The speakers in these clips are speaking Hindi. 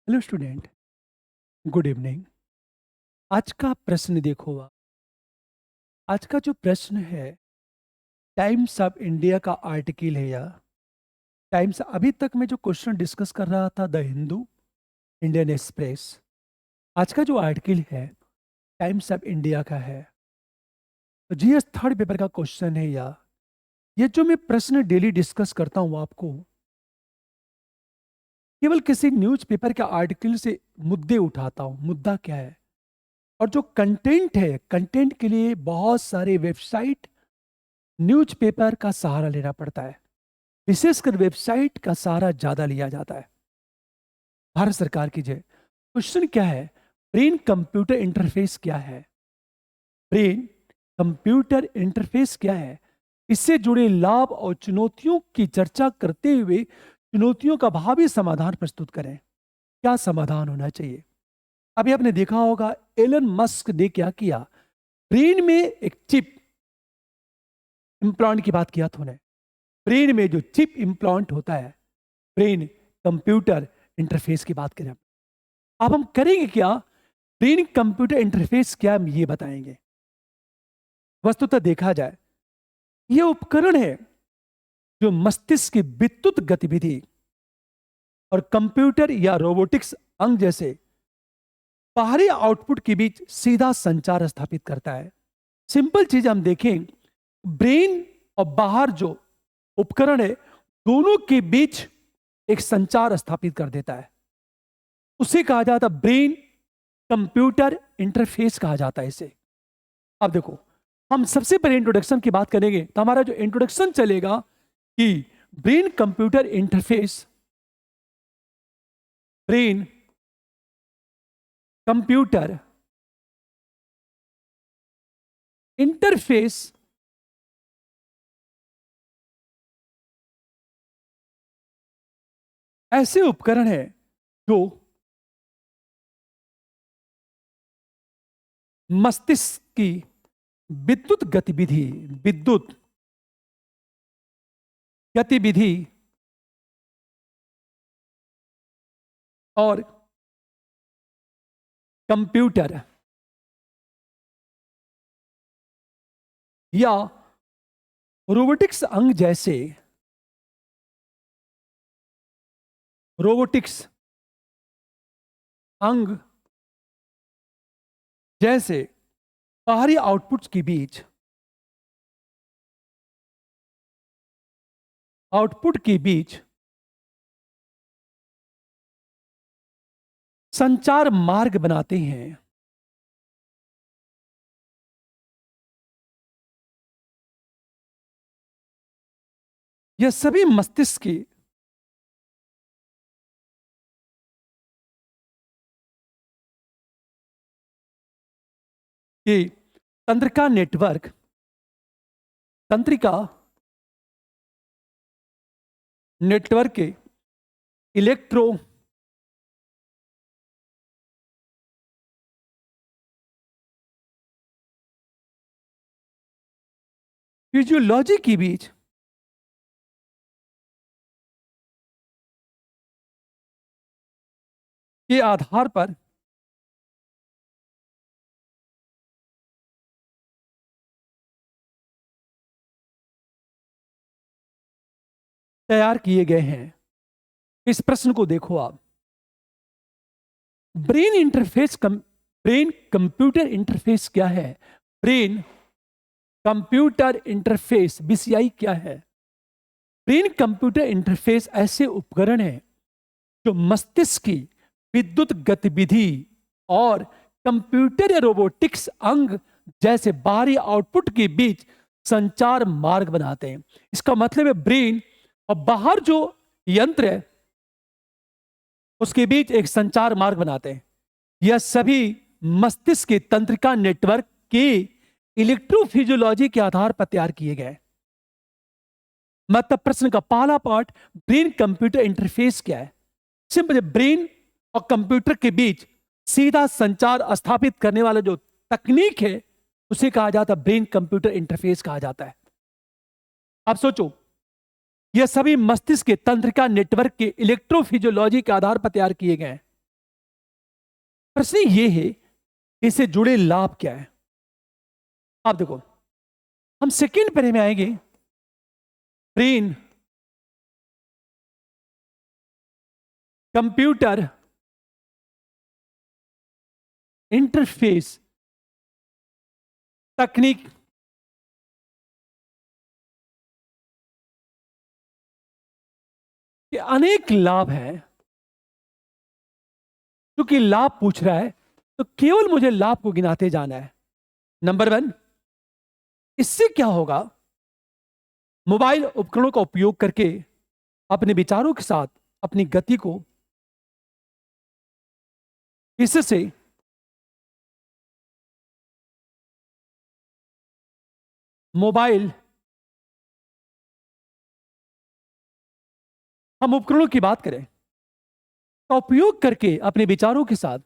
Hello student, good evening. आज का प्रश्न देखो आप। आज का जो प्रश्न है, टाइम्स ऑफ इंडिया का आर्टिकल है या टाइम्स। अभी तक मैं जो क्वेश्चन डिस्कस कर रहा था, द हिंदू, इंडियन एक्सप्रेस। आज का जो आर्टिकल है, टाइम्स ऑफ इंडिया का है। तो जीएस थर्ड पेपर का क्वेश्चन है या ये जो मैं प्रश्न डेली डिस्कस करता हूँ आपको, केवल किसी न्यूज़पेपर के आर्टिकल से मुद्दे उठाता हूँ। मुद्दा क्या है और जो कंटेंट है, कंटेंट के लिए बहुत सारे वेबसाइट, न्यूज़पेपर का सहारा लेना पड़ता है। विशेषकर वेबसाइट का सहारा ज्यादा लिया जाता है। भारत सरकार की जय। क्वेश्चन क्या है? ब्रेन कंप्यूटर इंटरफेस क्या है? ब्रेन कंप्यूटर इंटरफेस क्या है? इससे जुड़े लाभ और चुनौतियों की चर्चा करते हुए चुनौतियों का भावी समाधान प्रस्तुत करें। क्या समाधान होना चाहिए? अभी आपने देखा होगा एलन मस्क ने क्या किया। ब्रेन में एक चिप इम्प्लांट की बात किया था उन्हें। ब्रेन में जो चिप इम्प्लांट होता है, ब्रेन कंप्यूटर इंटरफेस की बात करें। अब हम करेंगे क्या? ब्रेन कंप्यूटर इंटरफेस क्या, हम ये बताएंगे। वस्तुतः देखा जाए, यह उपकरण है जो मस्तिष्क की विद्युत गतिविधि और कंप्यूटर या रोबोटिक्स अंग जैसे बाहरी आउटपुट के बीच सीधा संचार स्थापित करता है। सिंपल चीज हम देखें, ब्रेन और बाहर जो उपकरण है, दोनों के बीच एक संचार स्थापित कर देता है। उसे कहा जाता है ब्रेन कंप्यूटर इंटरफेस कहा जाता है इसे। अब देखो, हम सबसे पहले इंट्रोडक्शन की बात करेंगे तो हमारा जो इंट्रोडक्शन चलेगा कि brain computer interface, brain computer interface ऐसे उपकरण है जो मस्तिष्क की विद्युत गतिविधि और कंप्यूटर या रोबोटिक्स अंग जैसे रोबोटिक्स अंग जैसे बाहरी आउटपुट्स के बीच संचार मार्ग बनाते हैं। यह सभी मस्तिष्क की तंत्रिका नेटवर्क तंत्रिका नेटवर्क के इलेक्ट्रो फिजियोलॉजी के बीच के आधार पर तैयार किए गए हैं। इस प्रश्न को देखो आप। ब्रेन कंप्यूटर इंटरफेस क्या है? ब्रेन कंप्यूटर इंटरफेस बीसीआई क्या है? ब्रेन कंप्यूटर इंटरफेस ऐसे उपकरण है जो मस्तिष्क की विद्युत गतिविधि और कंप्यूटर या रोबोटिक्स अंग जैसे बाहरी आउटपुट के बीच संचार मार्ग बनाते हैं। इसका मतलब है ब्रेन और बाहर जो यंत्र है उसके बीच एक संचार मार्ग बनाते हैं। यह सभी मस्तिष्क के तंत्रिका नेटवर्क के इलेक्ट्रोफिजियोलॉजी के आधार पर तैयार किए गए। मतलब प्रश्न का पहला पार्ट, ब्रेन कंप्यूटर इंटरफेस क्या है? सिंपल, ब्रेन और कंप्यूटर के बीच सीधा संचार स्थापित करने वाला जो तकनीक है उसे कहा जाता है ब्रेन कंप्यूटर इंटरफेस कहा जाता है। आप सोचो, यह सभी मस्तिष्क के तंत्रिका नेटवर्क के इलेक्ट्रोफिजियोलॉजी के आधार पर तैयार किए गए हैं। प्रश्न ये है, इससे जुड़े लाभ क्या है? आप देखो, हम सेकेंड पैरे में आएंगे। ब्रेन, कंप्यूटर इंटरफेस तकनीक के अनेक लाभ हैं। क्योंकि लाभ पूछ रहा है तो केवल मुझे लाभ को गिनाते जाना है। नंबर 1, इससे क्या होगा? मोबाइल उपकरणों का उपयोग करके अपने विचारों के साथ अपनी गति को इससे मोबाइल, हम उपकरणों की बात करें, का उपयोग करके अपने विचारों के साथ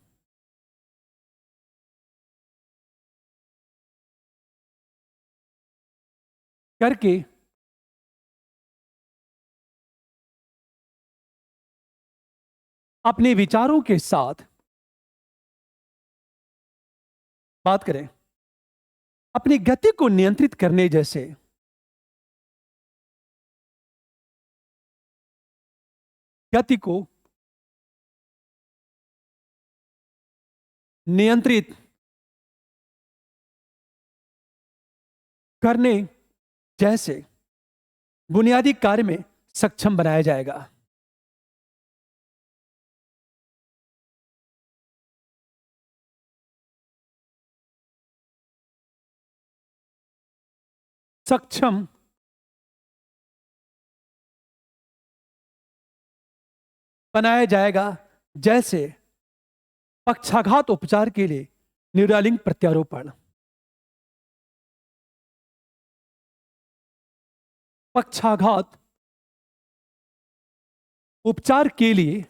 करके अपने विचारों के साथ बात करें, अपनी गति को नियंत्रित करने जैसे गति को नियंत्रित करने जैसे बुनियादी कार्य में सक्षम बनाया जाएगा। सक्षम बनाया जाएगा जैसे पक्षाघात उपचार के लिए न्यूरालिंक प्रत्यारोपण, पक्षाघात उपचार के लिए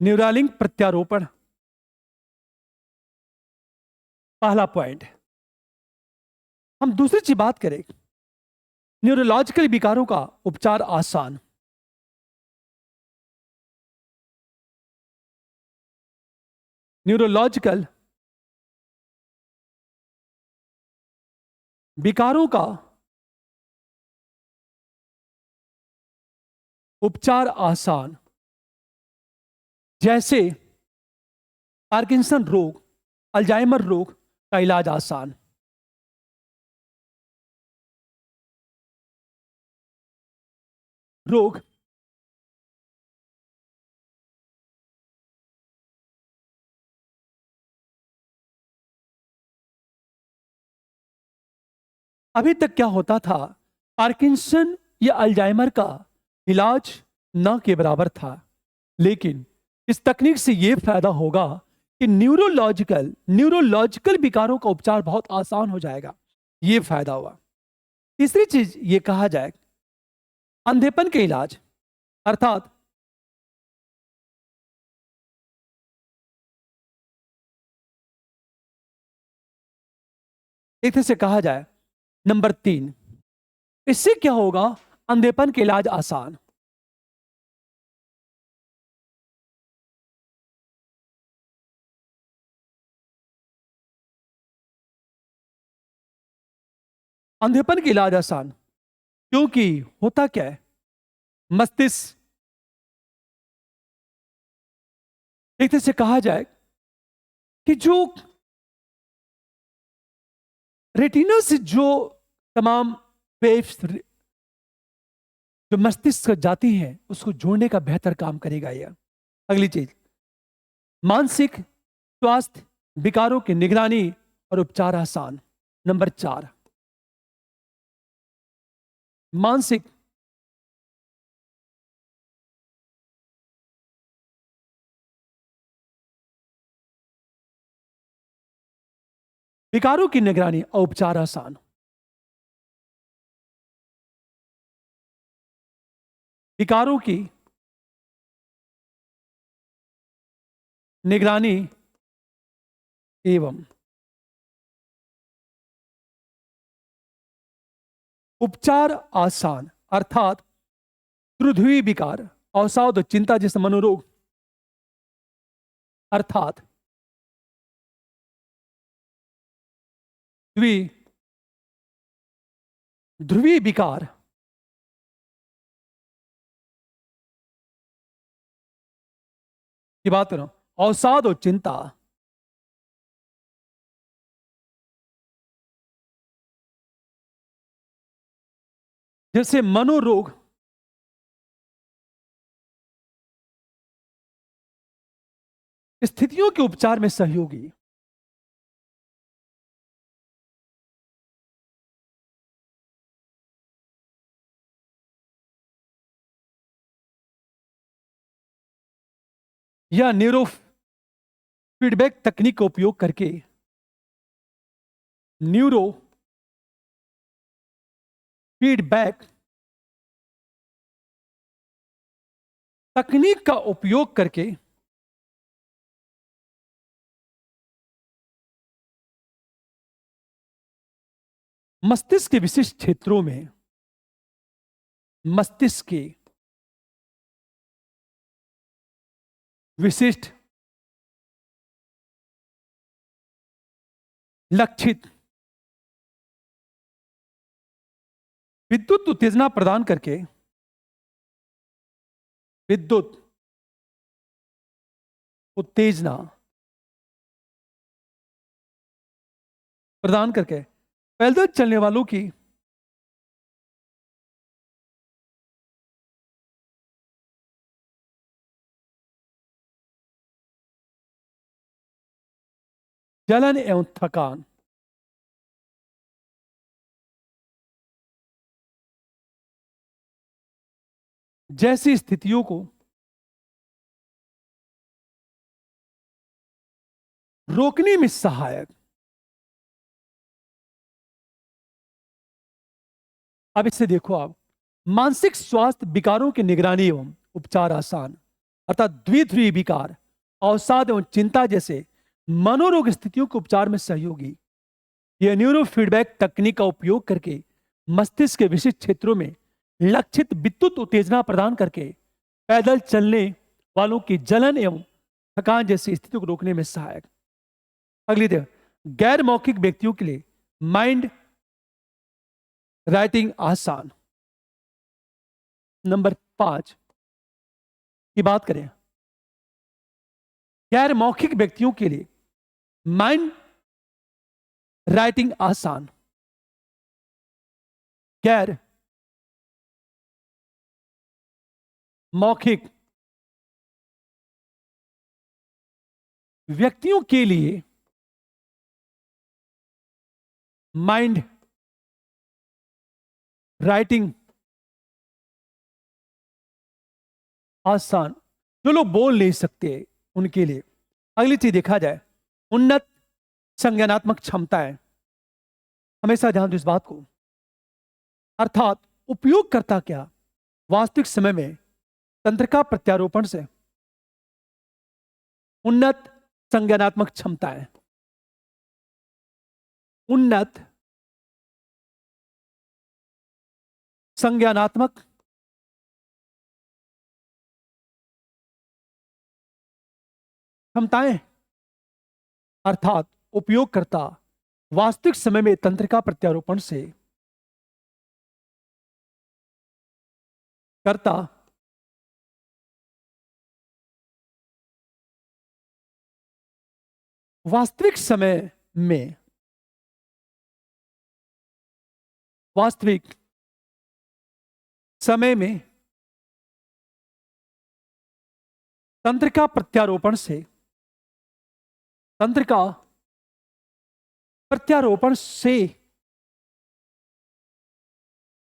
न्यूरालिंक प्रत्यारोपण पहला पॉइंट। हम दूसरी चीज बात करें, न्यूरोलॉजिकल विकारों का उपचार आसान। न्यूरोलॉजिकल विकारों का उपचार आसान, जैसे पार्किंसन रोग, अल्जाइमर रोग का इलाज आसान। रोग अभी तक क्या होता था, पार्किंसन या अल्जाइमर का इलाज न के बराबर था, लेकिन इस तकनीक से यह फायदा होगा कि न्यूरोलॉजिकल विकारों का उपचार बहुत आसान हो जाएगा। यह फायदा हुआ। तीसरी चीज ये कहा जाए, अंधेपन के इलाज, अर्थात एक तरह से कहा जाए, नंबर 3, इससे क्या होगा? अंधेपन के इलाज आसान। अंधेपन के इलाज आसान क्योंकि होता क्या है, मस्तिष्क, एक तरह से कहा जाए कि जो रेटिना से जो तमाम वेव्स जो मस्तिष्क जाती हैं उसको जोड़ने का बेहतर काम करेगा यह। अगली चीज, मानसिक स्वास्थ्य विकारों की निगरानी और उपचार आसान। नंबर 4, मानसिक विकारों की निगरानी और उपचार आसान। विकारों की निगरानी एवं उपचार आसान, अर्थात ध्रुवीय विकार, अवसाद और चिंता जैसे मनोरोग, अर्थात ध्रुवीय विकार की बात करो, अवसाद और चिंता जैसे मनोरोग स्थितियों के उपचार में सहयोगी। या न्यूरो फीडबैक तकनीक का उपयोग करके न्यूरो फीडबैक तकनीक का उपयोग करके मस्तिष्क के विशिष्ट क्षेत्रों में मस्तिष्क के विशिष्ट लक्षित विद्युत उत्तेजना प्रदान करके विद्युत उत्तेजना प्रदान करके पैदल चलने वालों की जलन एवं थकान जैसी स्थितियों को रोकने में सहायक। अब इससे देखो, आप मानसिक स्वास्थ्य विकारों की निगरानी एवं उपचार आसान, अर्थात द्विध्रुवीय विकार, अवसाद एवं चिंता जैसे मनोरोग स्थितियों के उपचार में सहयोगी। यह न्यूरो फीडबैक तकनीक का उपयोग करके मस्तिष्क के विशिष्ट क्षेत्रों में लक्षित विद्युत उत्तेजना प्रदान करके पैदल चलने वालों की जलन एवं थकान जैसी स्थितियों को रोकने में सहायक। अगली देखो, गैर मौखिक व्यक्तियों के लिए माइंड राइटिंग आसान। नंबर 5 की बात करें, गैर मौखिक व्यक्तियों के लिए माइंड राइटिंग आसान। गैर मौखिक व्यक्तियों के लिए माइंड राइटिंग आसान। जो लोग बोल नहीं सकते उनके लिए। अगली चीज देखा जाए, उन्नत संज्ञानात्मक क्षमताएं। हमेशा ध्यान दो इस बात को, अर्थात उपयोगकर्ता क्या वास्तविक समय में तंत्रिका प्रत्यारोपण से उन्नत संज्ञानात्मक क्षमताएं, उन्नत संज्ञानात्मक क्षमताएं, अर्थात उपयोगकर्ता वास्तविक समय में तंत्रिका प्रत्यारोपण से करता वास्तविक समय में तंत्रिका प्रत्यारोपण से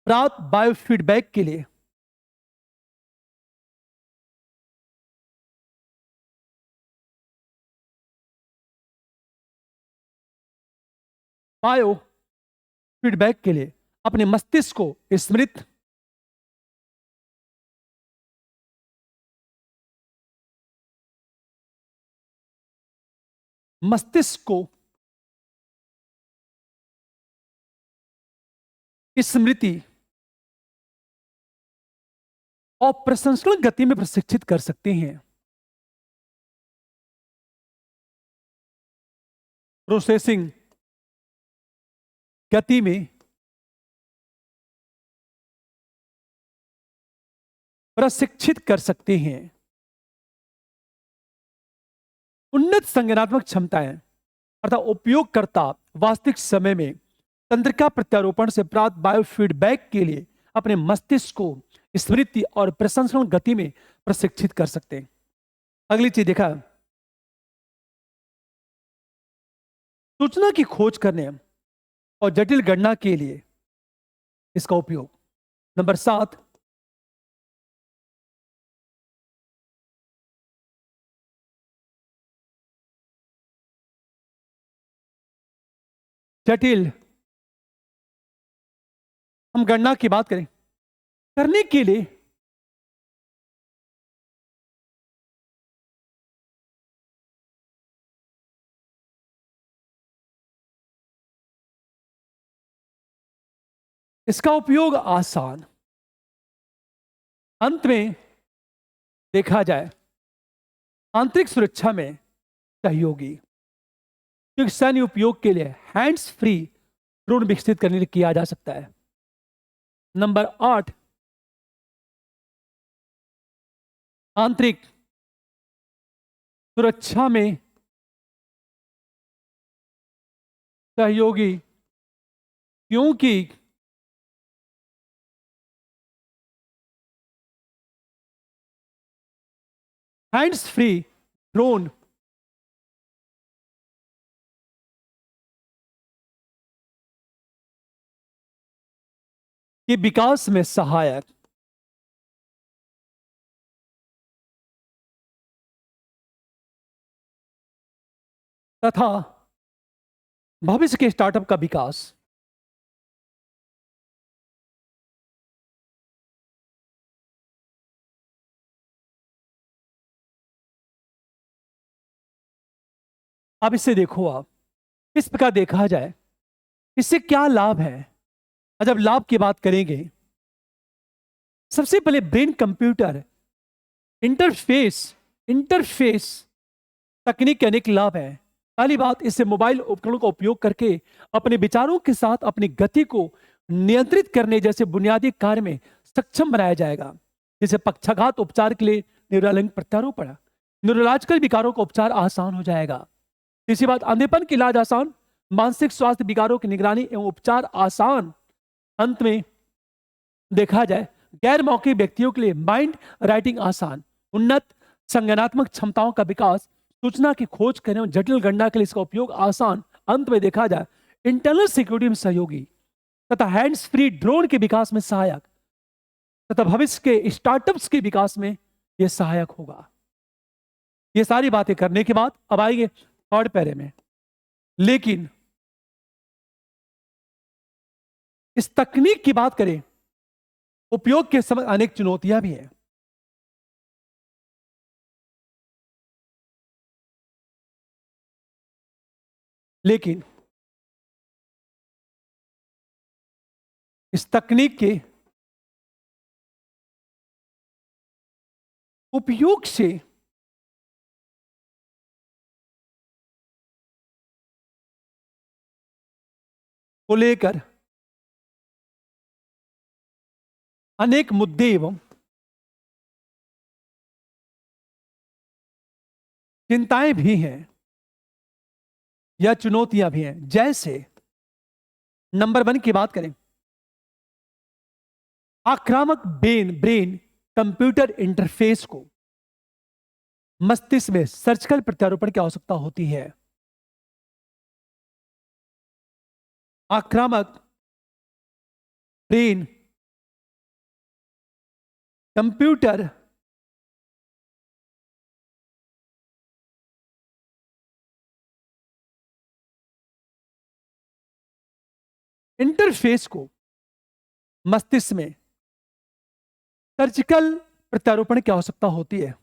प्राप्त बायोफीडबैक के लिए अपने मस्तिष्क को स्मृत स्मृति और प्रसंस्करण गति में प्रशिक्षित कर सकते हैं। प्रोसेसिंग गति में प्रशिक्षित कर सकते हैं। उन्नत संज्ञानात्मक क्षमताएं अर्थात उपयोगकर्ता वास्तविक समय में तंत्रिका प्रत्यारोपण से प्राप्त बायोफीडबैक के लिए अपने मस्तिष्क को स्मृति और प्रसंस्करण गति में प्रशिक्षित कर सकते हैं। अगली चीज देखा, सूचना की खोज करने और जटिल गणना के लिए इसका उपयोग। नंबर 7, जटिल हम गणना की बात करें करने के लिए इसका उपयोग आसान, अंत में देखा जाए आंतरिक सुरक्षा में सहयोगी, क्योंकि सैन्य उपयोग के लिए हैंड्स फ्री ड्रोन विकसित करने के लिए किया जा सकता है। नंबर 8, आंतरिक सुरक्षा में सहयोगी, क्योंकि हैंड्स फ्री ड्रोन के विकास में सहायक तथा भविष्य के स्टार्टअप का विकास। अब इसे देखो, आप इस प्रकार देखा जाए इससे क्या लाभ है। जब लाभ की बात करेंगे, सबसे पहले ब्रेन कंप्यूटर इंटरफेस इंटरफेस तकनीक के अनेक लाभ है। पहली बात, इससे मोबाइल उपकरणों का उपयोग करके अपने विचारों के साथ अपनी गति को नियंत्रित करने जैसे बुनियादी कार्य में सक्षम बनाया जाएगा, जैसे पक्षाघात उपचार के लिए न्यूरालिंक प्रत्यारोपण, न्यूरोलॉजिकल विकारों का उपचार आसान हो जाएगा। तीसरी बात, अंधेपन की इलाज आसान, मानसिक स्वास्थ्य विकारों की निगरानी एवं उपचार आसान। अंत में देखा जाए गैर मौखिक व्यक्तियों के लिए माइंड राइटिंग आसान, उन्नत संज्ञानात्मक क्षमताओं का विकास, सूचना की खोज करने और जटिल गणना के लिए इसका उपयोग आसान। अंत में देखा जाए इंटरनल सिक्योरिटी में सहयोगी तथा हैंड्स फ्री ड्रोन के विकास में सहायक तथा भविष्य के स्टार्टअप्स के विकास में यह सहायक होगा। ये सारी बातें करने के बाद अब आएंगे थर्ड पैरे में। लेकिन इस तकनीक की बात करें, उपयोग के समय अनेक चुनौतियां भी हैं। लेकिन इस तकनीक के उपयोग से को लेकर अनेक मुद्दे एवं चिंताएं भी हैं या चुनौतियां भी हैं। जैसे नंबर 1 की बात करें, आक्रामक ब्रेन कंप्यूटर इंटरफेस को मस्तिष्क में सर्जिकल प्रत्यारोपण की आवश्यकता होती है। आक्रामक ब्रेन कंप्यूटर इंटरफेस को मस्तिष्क में सर्जिकल प्रत्यारोपण की आवश्यकता होती है।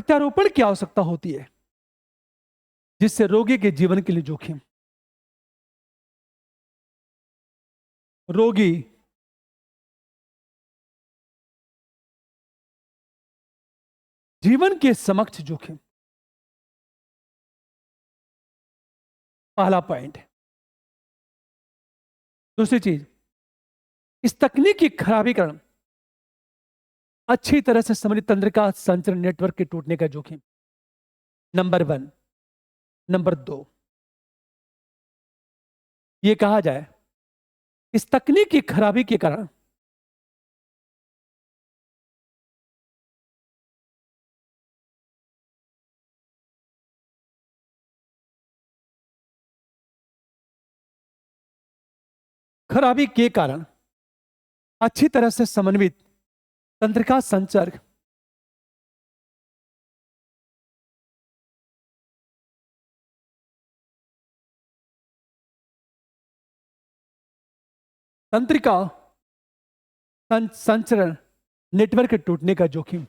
प्रत्यारोपण की आवश्यकता होती है, जिससे रोगी के जीवन के लिए जोखिम। रोगी जीवन के समक्ष जोखिम, पहला पॉइंट। दूसरी चीज, इस तकनीक की खराबी कारण अच्छी तरह से समन्वित तंत्रिका संचरण नेटवर्क के टूटने का जोखिम, नंबर 1। नंबर 2, यह कहा जाए इस तकनीक की खराबी के कारण खराबी के कारण अच्छी तरह से समन्वित तंत्रिका संचरण तंत्रिका संचरण नेटवर्क के टूटने का जोखिम,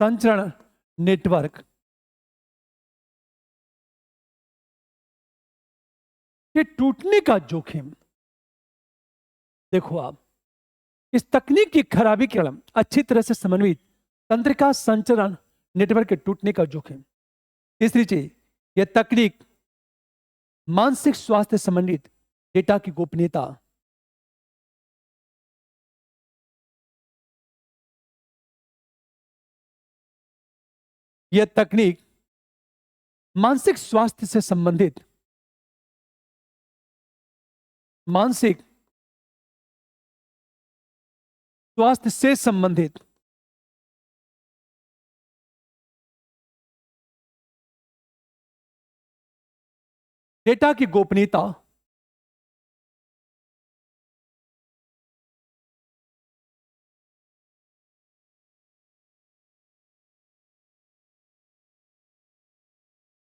संचरण नेटवर्क के टूटने का जोखिम। देखो आप, इस तकनीक की खराबी के कारण अच्छी तरह से समन्वित तंत्रिका संचरण नेटवर्क के टूटने का जोखिम। तीसरी चीज, यह तकनीक मानसिक स्वास्थ्य संबंधित डेटा की गोपनीयता, यह तकनीक मानसिक स्वास्थ्य से संबंधित मानसिक स्वास्थ्य से संबंधित डेटा की गोपनीयता,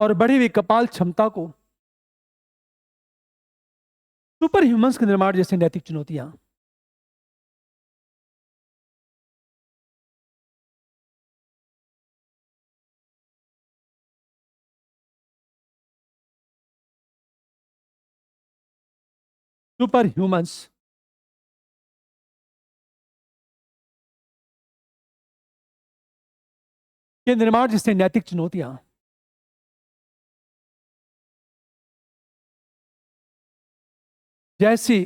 और बढ़ी हुई कपाल क्षमता को सुपर ह्यूमंस के निर्माण जैसे नैतिक चुनौतियां। सुपर ह्यूमंस के निर्माण जैसे नैतिक चुनौतियां। जैसी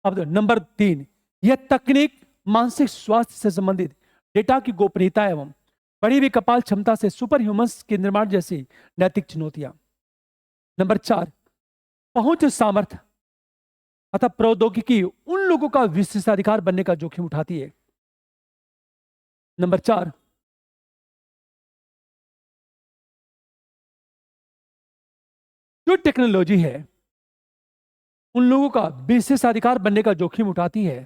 अब नंबर 3, यह तकनीक मानसिक स्वास्थ्य से संबंधित डेटा की गोपनीयता एवं बढ़ी हुई कपाल क्षमता से सुपर ह्यूमंस के निर्माण जैसी नैतिक चुनौतियां। नंबर 4, पहुंच सामर्थ्य अतः प्रौद्योगिकी उन लोगों का विशेषाधिकार बनने का जोखिम उठाती है। नंबर 4, जो टेक्नोलॉजी है उन लोगों का विशेषाधिकार बनने का जोखिम उठाती है।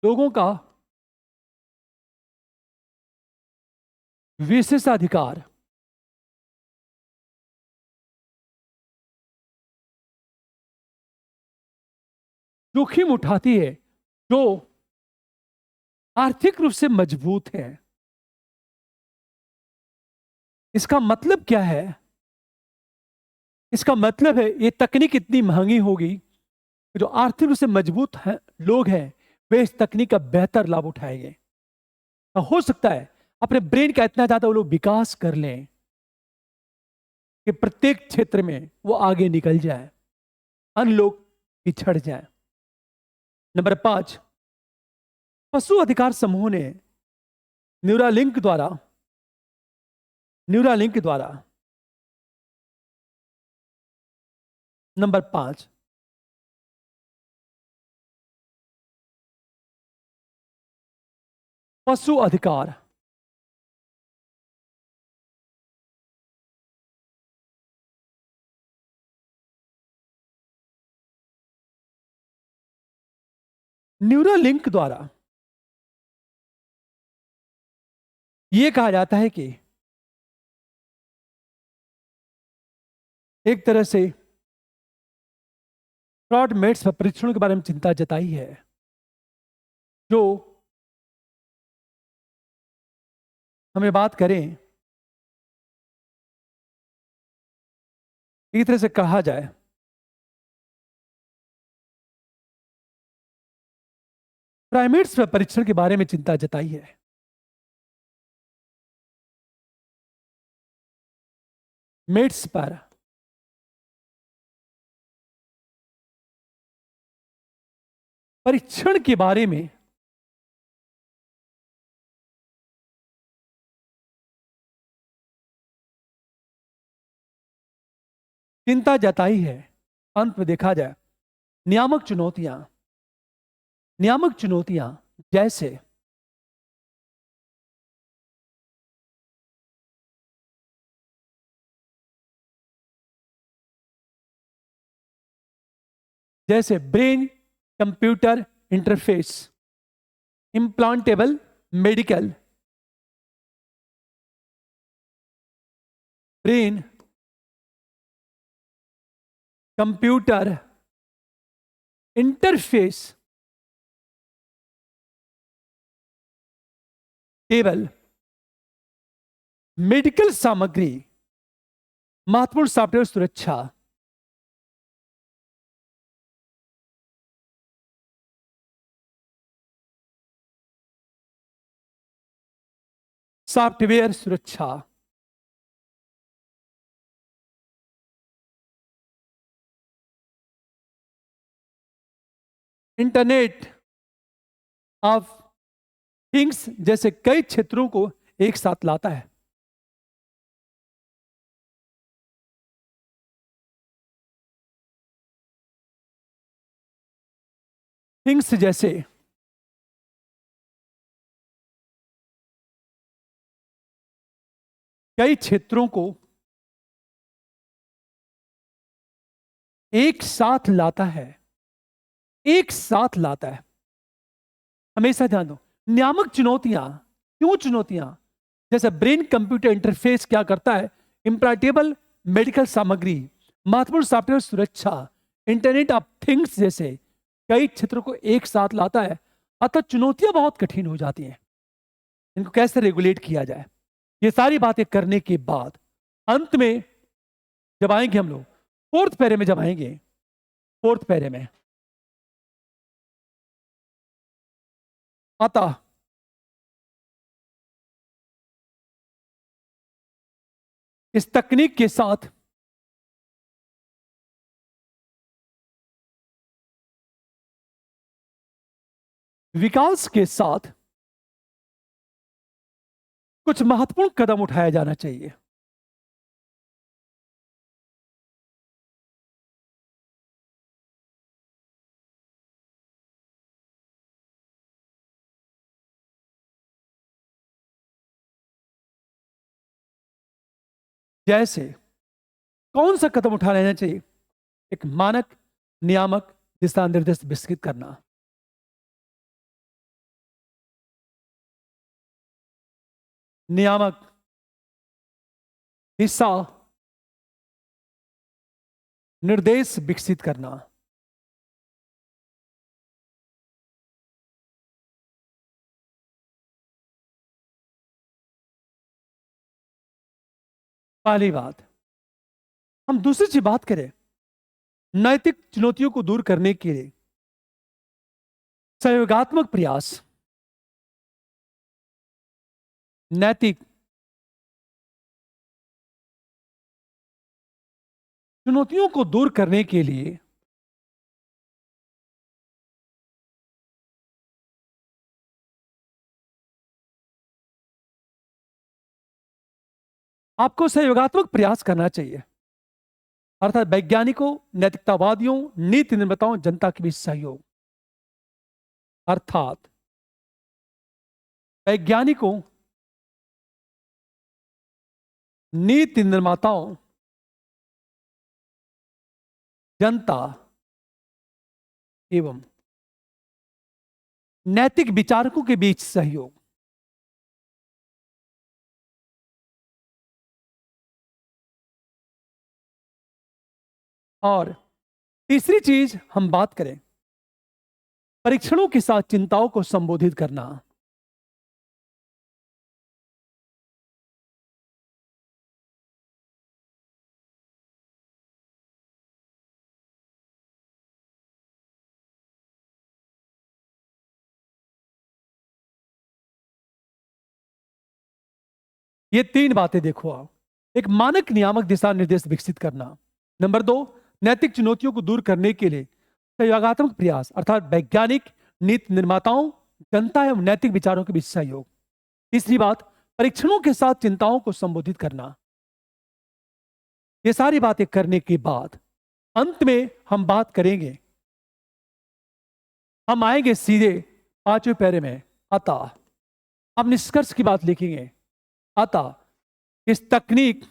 लोगों का विशेषाधिकार जोखिम उठाती है जो आर्थिक रूप से मजबूत है। इसका मतलब क्या है? इसका मतलब है ये तकनीक इतनी महंगी होगी कि जो आर्थिक रूप से मजबूत है लोग हैं वे इस तकनीक का बेहतर लाभ उठाएंगे। हो सकता है अपने ब्रेन का इतना ज्यादा वो लोग विकास कर लें कि प्रत्येक क्षेत्र में वो आगे निकल जाए, अन्य लोग पिछड़ जाए। नंबर 5, पशु अधिकार समूह ने न्यूरालिंक द्वारा नंबर 5, पशु अधिकार न्यूरालिंक द्वारा यह कहा जाता है कि एक तरह से फ्रॉड मेट्स पर परीक्षणों के बारे में चिंता जताई है, जो हमें बात करें, एक तरह से कहा जाए प्राइमेट्स पर परीक्षण के बारे में चिंता जताई है। मेट्स पर परीक्षण के बारे में चिंता जताई है। अंत में देखा जाए नियामक चुनौतियां जैसे brain computer interface, implantable medical, brain computer interface table, medical सामग्री, महत्वपूर्ण सॉफ्टवेयर सुरक्षा, सॉफ्टवेयर सुरक्षा, इंटरनेट ऑफ थिंग्स जैसे कई क्षेत्रों को एक साथ लाता है। थिंग्स जैसे कई क्षेत्रों को एक साथ लाता है, हमेशा ध्यान दो। नियामक चुनौतियां, क्यों चुनौतियां? जैसे ब्रेन कंप्यूटर इंटरफेस क्या करता है, इम्प्लांटेबल मेडिकल सामग्री, महत्वपूर्ण सॉफ्टवेयर सुरक्षा, इंटरनेट ऑफ थिंग्स जैसे कई क्षेत्रों को एक साथ लाता है। अतः चुनौतियां बहुत कठिन हो जाती हैं। इनको कैसे रेगुलेट किया जाए, ये सारी बातें करने के बाद अंत में जब आएंगे हम लोग फोर्थ पैरे में, अतः इस तकनीक के साथ विकास के साथ कुछ महत्वपूर्ण कदम उठाया जाना चाहिए। जैसे कौन सा कदम उठा लेना चाहिए? एक मानक नियामक दिशा निर्देश विकसित करना, नियामक दिशा निर्देश विकसित करना, पहली बात। हम दूसरी चीज बात करें, नैतिक चुनौतियों को दूर करने के लिए सहयोगात्मक प्रयास, नैतिक चुनौतियों को दूर करने के लिए आपको सहयोगात्मक प्रयास करना चाहिए, अर्थात वैज्ञानिकों, नैतिकतावादियों, नीति निर्माताओं, जनता के बीच सहयोग। अर्थात वैज्ञानिकों, नीति निर्माताओं, जनता एवं नैतिक विचारकों के बीच सहयोग। और तीसरी चीज हम बात करें, परीक्षणों के साथ चिंताओं को संबोधित करना। ये तीन बातें देखो आप। एक, मानक नियामक दिशा निर्देश विकसित करना। नंबर 2, नैतिक चुनौतियों को दूर करने के लिए सहयोगात्मक प्रयास, अर्थात वैज्ञानिक, नीति निर्माताओं, जनता एवं नैतिक विचारों के बीच सहयोग। तीसरी बात, परीक्षणों के साथ चिंताओं को संबोधित करना। ये सारी बातें करने के बाद अंत में हम बात करेंगे, हम आएंगे सीधे पांचवें पैरे में। अतः हम निष्कर्ष की बात लिखेंगे। अतः इस तकनीक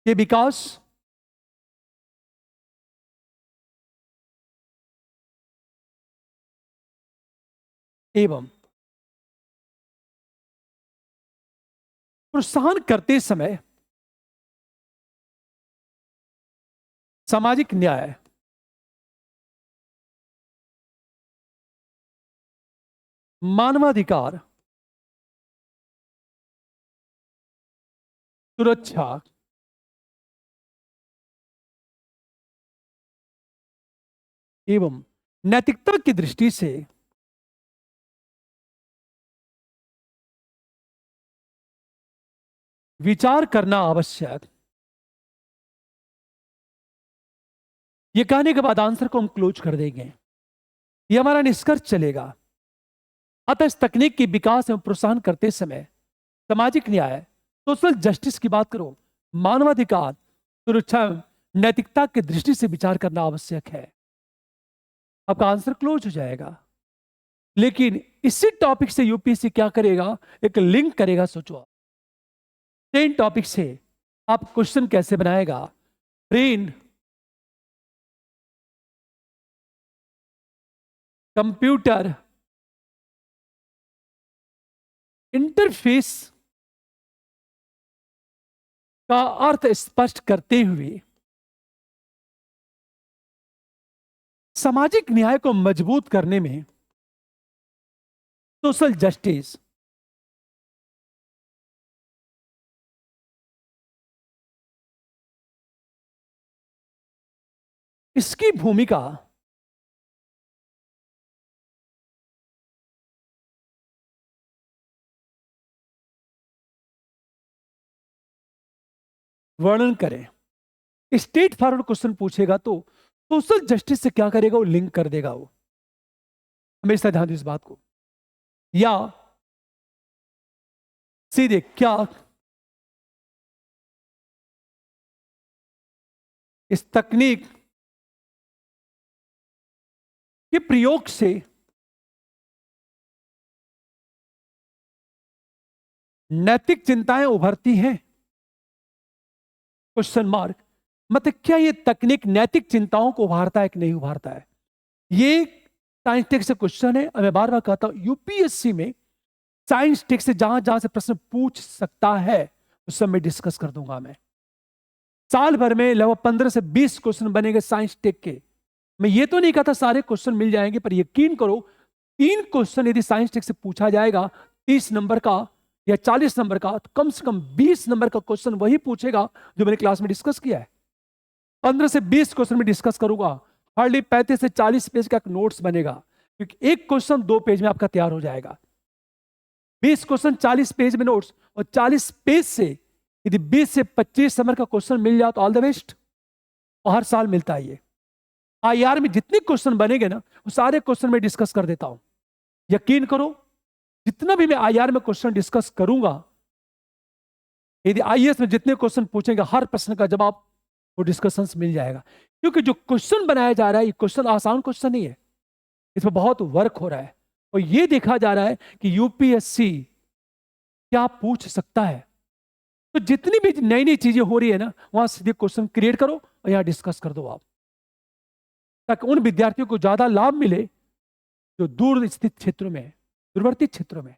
के विकास एवं प्रोत्साहन करते समय सामाजिक न्याय, मानवाधिकार, सुरक्षा एवं नैतिकता की दृष्टि से विचार करना आवश्यक। ये कहने के बाद आंसर को हम क्लोज कर देंगे। ये हमारा निष्कर्ष चलेगा। अतः इस तकनीक के विकास एवं प्रोत्साहन करते समय सामाजिक न्याय, सोशल जस्टिस की बात करो, मानवाधिकार, सुरक्षा, नैतिकता की दृष्टि से विचार करना आवश्यक है। आपका आंसर क्लोज हो जाएगा। लेकिन इसी टॉपिक से यूपीएससी क्या करेगा, एक लिंक करेगा। सोचो, सेम टॉपिक से आप क्वेश्चन कैसे बनाएगा। ब्रेन, कंप्यूटर इंटरफेस का अर्थ स्पष्ट करते हुए सामाजिक न्याय को मजबूत करने में सोशल जस्टिस, इसकी भूमिका वर्णन करें। स्ट्रेट फॉरवर्ड क्वेश्चन पूछेगा तो सोशल जस्टिस से क्या करेगा, वो लिंक कर देगा। वो हमेशा ध्यान दो इस बात को। या सीधे क्या इस तकनीक के प्रयोग से नैतिक चिंताएं उभरती हैं, क्वेश्चन मार्क। मतलब क्या ये तकनीक नैतिक चिंताओं को उभारता है कि नहीं उभारता है। ये साइंस टेक से क्वेश्चन है। और मैं बार बार कहता हूं, यूपीएससी में साइंस टेक से जहां जहां से प्रश्न पूछ सकता है उस सब में डिस्कस कर दूंगा। मैं साल भर में लगभग 15 से 20 क्वेश्चन बनेंगे साइंस टेक के। मैं ये तो नहीं कहता सारे क्वेश्चन मिल जाएंगे, पर यकीन करो 3 क्वेश्चन यदि साइंस टेक से पूछा जाएगा 30 नंबर का या 40 नंबर का, तो कम से कम 20 नंबर का क्वेश्चन वही पूछेगा जो मैंने क्लास में डिस्कस किया है। 15 से 20 क्वेश्चन में डिस्कस करूंगा। हार्डली 35 से 40 पेज का एक नोट्स बनेगा, क्योंकि एक क्वेश्चन 2 पेज में आपका तैयार हो जाएगा। 20 क्वेश्चन 40 पेज में नोट्स, और 40 पेज से यदि 20 से 25 नंबर का क्वेश्चन मिल जाए तो ऑल द बेस्ट। और हर साल मिलता है ये। आईआर में जितने क्वेश्चन बनेंगे ना, वो सारे क्वेश्चन में डिस्कस कर देता हूं। यकीन करो, जितना भी मैं आईआर में क्वेश्चन डिस्कस करूंगा, यदि आईएएस में जितने क्वेश्चन पूछेंगे हर प्रश्न का जवाब वो डिस्कशंस मिल जाएगा। क्योंकि जो क्वेश्चन बनाया जा रहा है, ये क्वेश्चन आसान क्वेश्चन नहीं है, इसमें बहुत वर्क हो रहा है। और ये देखा जा रहा है कि यूपीएससी क्या पूछ सकता है। तो जितनी भी नई नई चीजें हो रही है ना, वहां सीधे क्वेश्चन क्रिएट करो और यहां डिस्कस कर दो आप, ताकि उन विद्यार्थियों को ज्यादा लाभ मिले जो दूर स्थित क्षेत्रों में, दूरवर्ती क्षेत्रों में।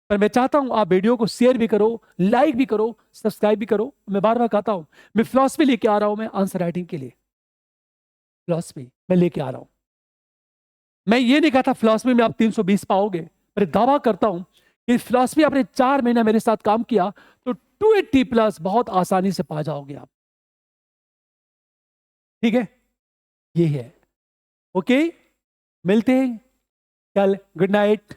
पर मैं चाहता हूं आप वीडियो को शेयर भी करो, लाइक भी करो, सब्सक्राइब भी करो। मैं बार बार कहता हूं, मैं फिलॉसफी लेके आ रहा हूं, मैं आंसर राइटिंग के लिए फिलॉसफी मैं लेके आ रहा हूं। मैं ये नहीं कहता फिलॉसफी में आप 320 पाओगे, पर दावा करता हूं कि फिलॉसफी आपने 4 महीना मेरे साथ काम किया तो 280 प्लस बहुत आसानी से पा जाओगे आप। ठीक है, ये है। ओके, मिलते हैं कल। Good night.